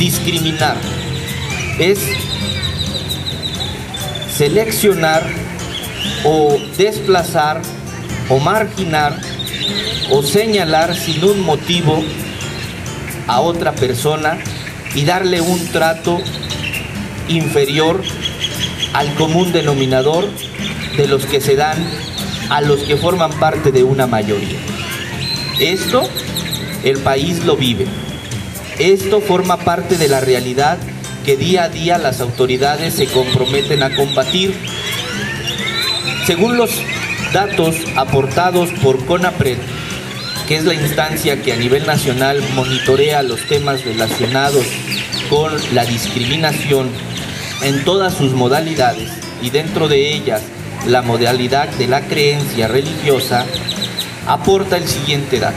discriminar es seleccionar o desplazar o marginar o señalar sin un motivo a otra persona y darle un trato inferior al común denominador de los que se dan a los que forman parte de una mayoría. Esto el país lo vive. Esto forma parte de la realidad que día a día las autoridades se comprometen a combatir. Según los datos aportados por CONAPRED, que es la instancia que a nivel nacional monitorea los temas relacionados con la discriminación en todas sus modalidades, y dentro de ellas la modalidad de la creencia religiosa, aporta el siguiente dato.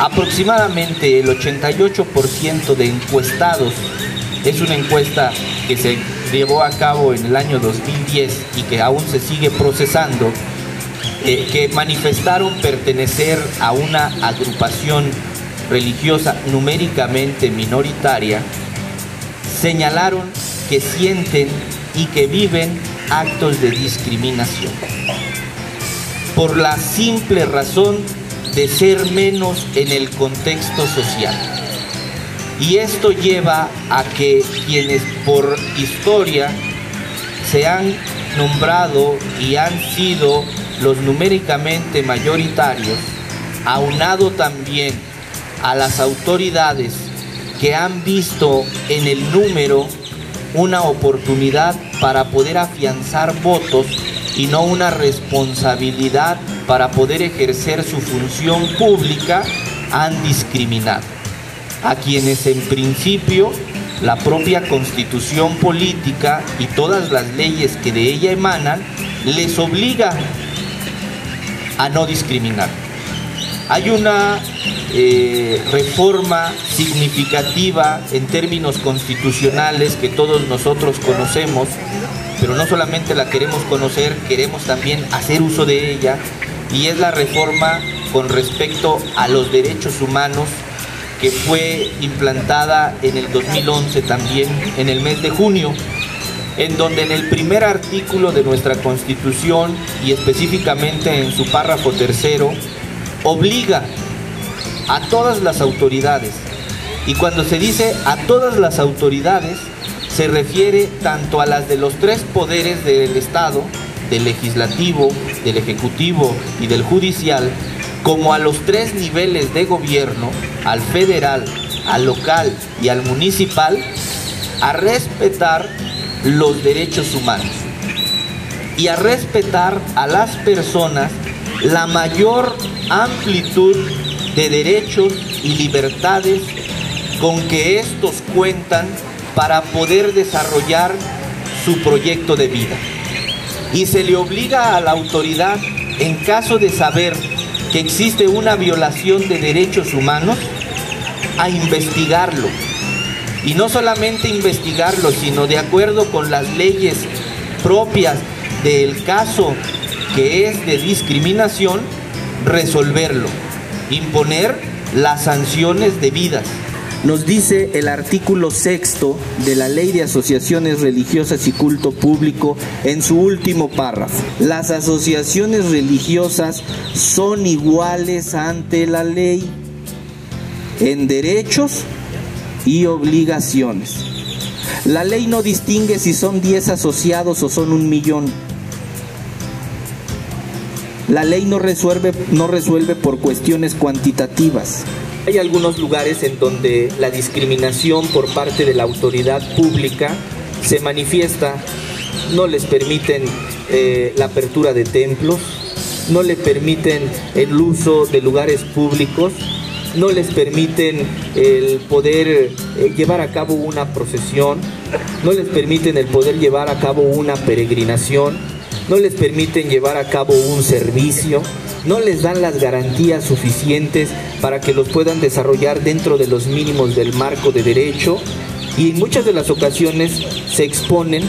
Aproximadamente el 88% de encuestados, es una encuesta que se llevó a cabo en el año 2010 y que aún se sigue procesando, que manifestaron pertenecer a una agrupación religiosa numéricamente minoritaria, señalaron que sienten y que viven actos de discriminación por la simple razón de ser menos en el contexto social. Y esto lleva a que quienes por historia se han nombrado y han sido los numéricamente mayoritarios, aunado también a las autoridades que han visto en el número una oportunidad para poder afianzar votos y no una responsabilidad para poder ejercer su función pública, han discriminado a quienes en principio la propia Constitución política y todas las leyes que de ella emanan les obliga a no discriminar. Hay una reforma significativa en términos constitucionales que todos nosotros conocemos, pero no solamente la queremos conocer, queremos también hacer uso de ella, y es la reforma con respecto a los derechos humanos, que fue implantada en el 2011 también, en el mes de junio, en donde en el primer artículo de nuestra Constitución, y específicamente en su párrafo tercero, obliga a todas las autoridades, y cuando se dice a todas las autoridades, se refiere tanto a las de los tres poderes del Estado, del legislativo, del ejecutivo y del judicial, como a los tres niveles de gobierno, al federal, al local y al municipal, a respetar los derechos humanos y a respetar a las personas la mayor amplitud de derechos y libertades con que estos cuentan para poder desarrollar su proyecto de vida. Y se le obliga a la autoridad, en caso de saber que existe una violación de derechos humanos, a investigarlo. Y no solamente investigarlo, sino de acuerdo con las leyes propias del caso que es de discriminación, resolverlo, imponer las sanciones debidas. Nos dice el artículo 6º de la Ley de Asociaciones Religiosas y Culto Público en su último párrafo: las asociaciones religiosas son iguales ante la ley en derechos y obligaciones. La ley no distingue si son 10 asociados o son 1.000.000. La ley no resuelve por cuestiones cuantitativas. Hay algunos lugares en donde la discriminación por parte de la autoridad pública se manifiesta. No les permiten la apertura de templos, no les permiten el uso de lugares públicos, no les permiten el poder llevar a cabo una procesión, no les permiten el poder llevar a cabo una peregrinación, no les permiten llevar a cabo un servicio, no les dan las garantías suficientes para que los puedan desarrollar dentro de los mínimos del marco de derecho, y en muchas de las ocasiones se exponen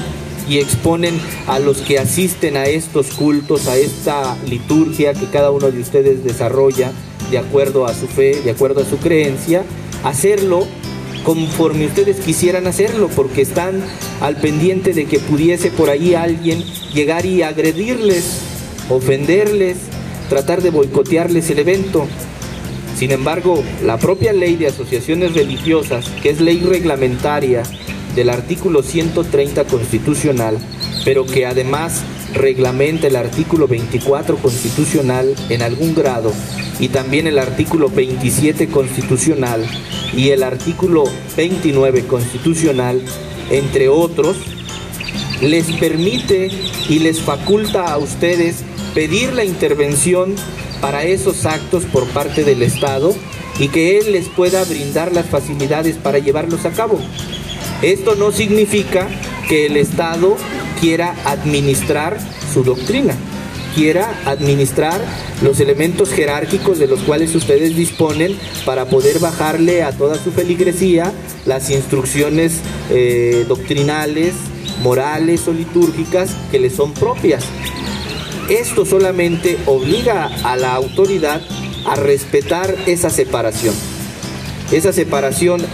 a los que asisten a estos cultos, a esta liturgia que cada uno de ustedes desarrolla de acuerdo a su fe, de acuerdo a su creencia, hacerlo conforme ustedes quisieran hacerlo, porque están al pendiente de que pudiese por ahí alguien llegar y agredirles, ofenderles, tratar de boicotearles el evento. Sin embargo, la propia ley de asociaciones religiosas, que es ley reglamentaria del artículo 130 constitucional, pero que además reglamenta el artículo 24 constitucional en algún grado, y también el artículo 27 constitucional y el artículo 29 constitucional, entre otros, les permite y les faculta a ustedes pedir la intervención para esos actos por parte del Estado y que él les pueda brindar las facilidades para llevarlos a cabo. Esto no significa que el Estado quiera administrar su doctrina, quiera administrar los elementos jerárquicos de los cuales ustedes disponen para poder bajarle a toda su feligresía las instrucciones doctrinales, morales o litúrgicas que les son propias. Esto solamente obliga a la autoridad a respetar esa separación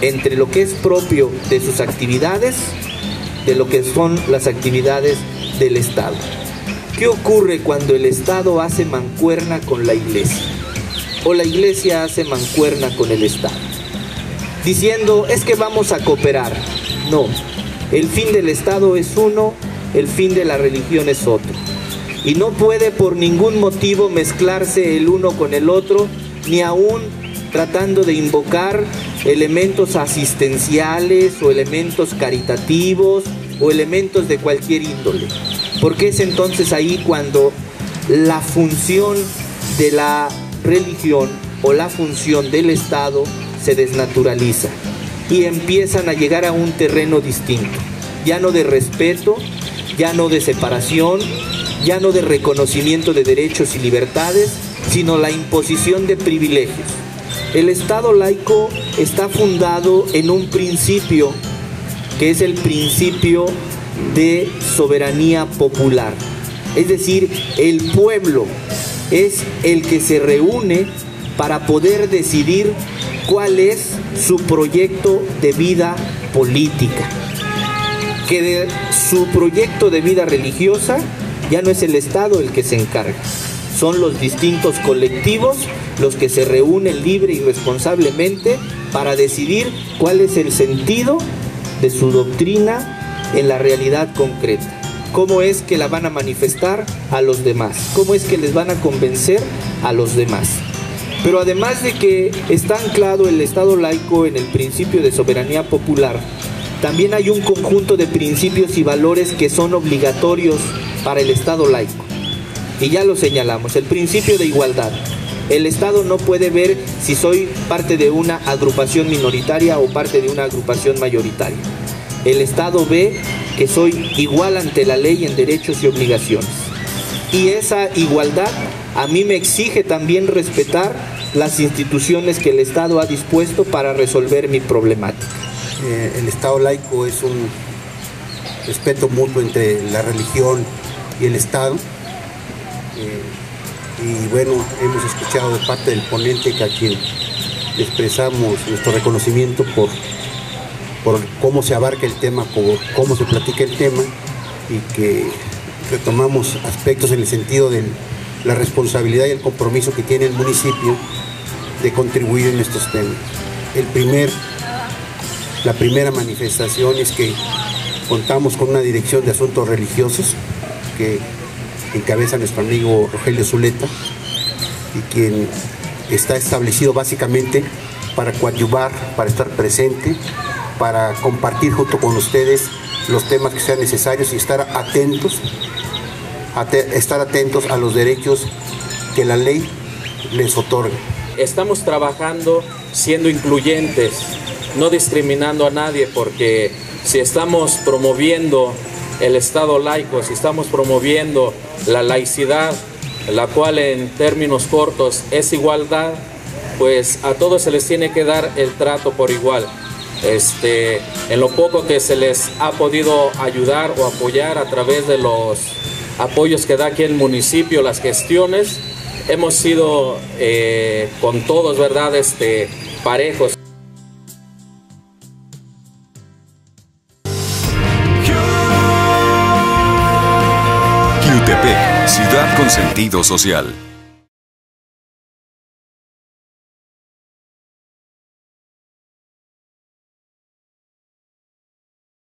entre lo que es propio de sus actividades, de lo que son las actividades del Estado. ¿Qué ocurre cuando el Estado hace mancuerna con la Iglesia? O la Iglesia hace mancuerna con el Estado, diciendo, es que vamos a cooperar. No, el fin del Estado es uno, el fin de la religión es otro. Y no puede por ningún motivo mezclarse el uno con el otro, ni aún tratando de invocar elementos asistenciales o elementos caritativos o elementos de cualquier índole. Porque es entonces ahí cuando la función de la religión o la función del Estado se desnaturaliza y empiezan a llegar a un terreno distinto, ya no de respeto, ya no de separación, ya no de reconocimiento de derechos y libertades, sino la imposición de privilegios. El Estado laico está fundado en un principio, que es el principio de soberanía popular. Es decir, el pueblo es el que se reúne para poder decidir cuál es su proyecto de vida política. Que de su proyecto de vida religiosa ya no es el Estado el que se encarga. Son los distintos colectivos los que se reúnen libre y responsablemente para decidir cuál es el sentido de su doctrina en la realidad concreta. Cómo es que la van a manifestar a los demás, cómo es que les van a convencer a los demás. Pero además de que está anclado el Estado laico en el principio de soberanía popular, también hay un conjunto de principios y valores que son obligatorios para el Estado laico. Y ya lo señalamos, el principio de igualdad. El Estado no puede ver si soy parte de una agrupación minoritaria o parte de una agrupación mayoritaria. El Estado ve que soy igual ante la ley en derechos y obligaciones. Y esa igualdad a mí me exige también respetar las instituciones que el Estado ha dispuesto para resolver mi problemática. El Estado laico es un respeto mutuo entre la religión y el Estado. Y bueno, hemos escuchado de parte del ponente que a quien expresamos nuestro reconocimiento por cómo se abarca el tema, por cómo se platica el tema, y que retomamos aspectos en el sentido de la responsabilidad y el compromiso que tiene el municipio de contribuir en estos temas. La primera manifestación es que contamos con una dirección de asuntos religiosos que encabeza nuestro amigo Rogelio Zuleta, y quien está establecido básicamente para coadyuvar, para estar presente, para compartir junto con ustedes los temas que sean necesarios y estar atentos a los derechos que la ley les otorga. Estamos trabajando siendo incluyentes, no discriminando a nadie, porque si estamos promoviendo el Estado laico, si estamos promoviendo la laicidad, la cual en términos cortos es igualdad, pues a todos se les tiene que dar el trato por igual. En lo poco que se les ha podido ayudar o apoyar a través de los apoyos que da aquí el municipio, las gestiones, hemos sido con todos, ¿verdad?, parejos. Ecatepec, ciudad con sentido social.